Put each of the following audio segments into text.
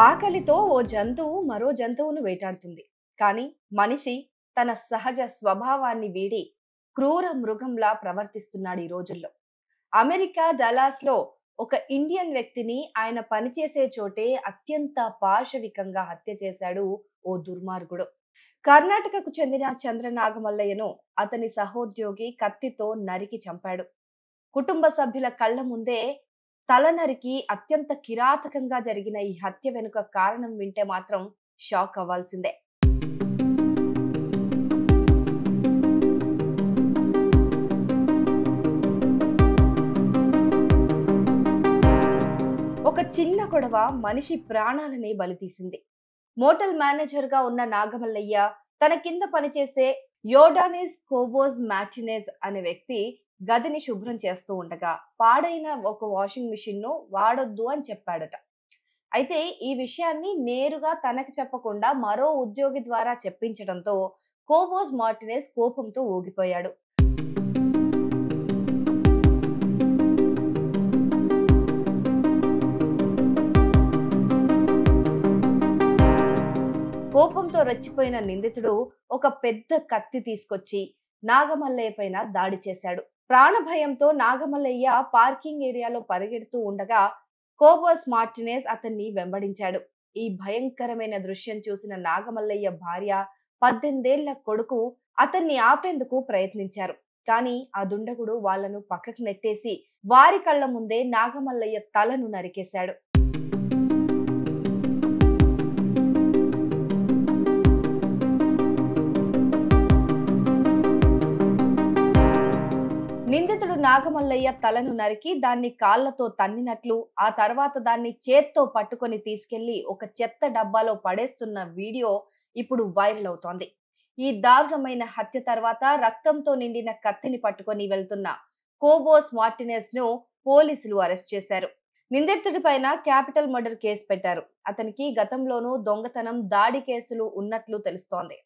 ఆకలితో ఓ జంతువు మరో జంతువును వేటాడుతుంది. కానీ మనిషి తన సహజ స్వభావాన్ని వీడి క్రూర మృగంలా ప్రవర్తిస్తున్నాడు ఈ రోజుల్లో. అమెరికా డలాస్‌లో ఒక ఇండియన్ వ్యక్తిని ఆయన పనిచేసే చోటే అత్యంత పాశవికంగా హత్య చేశాడు ఓ దుర్మార్గుడు. కర్ణాటకకు చెందిన చంద్రనాగమల్లయ్యను అతని సహోద్యోగి కత్తితో నరికి చంపాడు. కుటుంబ సభ్యుల కళ్ళ ముందే తల నరికి అత్యంత కిరాతకంగా జరిగిన ఈ హత్య వెనుక కారణం వింటే మాత్రం షాక్ అవ్వాల్సిందే. ఒక చిన్న గొడవ మనిషి ప్రాణాలని బలితీసింది. మోటల్ మేనేజర్ గా ఉన్న నాగమల్లయ్య తన కింద పనిచేసే యోడానిస్ కోబోజ్ మార్టినెజ్ అనే వ్యక్తి గదిని శుభ్రం చేస్తూ ఉండగా పాడైన ఒక వాషింగ్ మిషన్ ను వాడొద్దు అని చెప్పాడట. అయితే ఈ విషయాన్ని నేరుగా తనకి చెప్పకుండా మరో ఉద్యోగి ద్వారా చెప్పించడంతో కోబోజ్ మార్టినెజ్ కోపంతో ఊగిపోయాడు. కోపంతో రెచ్చిపోయిన నిందితుడు ఒక పెద్ద కత్తి తీసుకొచ్చి నాగమల్లయ్య పైన దాడి చేశాడు. ప్రాణభయంతో నాగమల్లయ్య పార్కింగ్ ఏరియాలో పరిగెడుతూ ఉండగా కోబోస్ మార్టినేజ్ అతన్ని వెంబడించాడు. ఈ భయంకరమైన దృశ్యం చూసిన నాగమల్లయ్య భార్య, 18 ఏళ్ల కొడుకు అతన్ని ఆపేందుకు ప్రయత్నించారు. కానీ ఆ దుండగుడు వాళ్ళను పక్కకు నెట్టేసి వారి కళ్ళ ముందే నాగమల్లయ్య తలను నరికేశాడు. నిందితుడు నాగమల్లయ్య తలను నరికి దాన్ని కాళ్లతో తన్నినట్లు, ఆ తర్వాత దాన్ని చేత్తో పట్టుకొని తీసుకెళ్లి ఒక చెత్త డబ్బాలో పడేస్తున్న వీడియో ఇప్పుడు వైరల్ అవుతోంది. ఈ దారుణమైన హత్య తర్వాత రక్తంతో నిండిన కత్తిని పట్టుకొని వెళ్తున్న కోబోస్ మార్టినెజ్ ను పోలీసులు అరెస్ట్ చేశారు. నిందితుడి పైన క్యాపిటల్ మర్డర్ కేసు పెట్టారు. అతనికి గతంలోనూ దొంగతనం, దాడి కేసులు ఉన్నట్లు తెలుస్తోంది.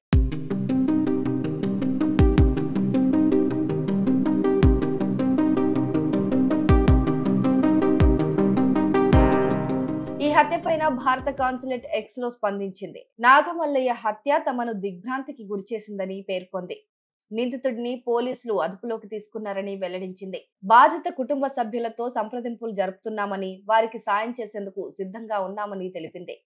ఈ హత్యపైన భారత కాన్సులేట్ ఎక్స్ లో స్పందించింది. నాగమల్లయ్య హత్య తమను దిగ్భ్రాంతికి గురిచేసిందని పేర్కొంది. నిందితుడిని పోలీసులు అదుపులోకి తీసుకున్నారని వెల్లడించింది. బాధిత కుటుంబ సభ్యులతో సంప్రదింపులు జరుపుతున్నామని, వారికి సాయం చేసేందుకు సిద్ధంగా ఉన్నామని తెలిపింది.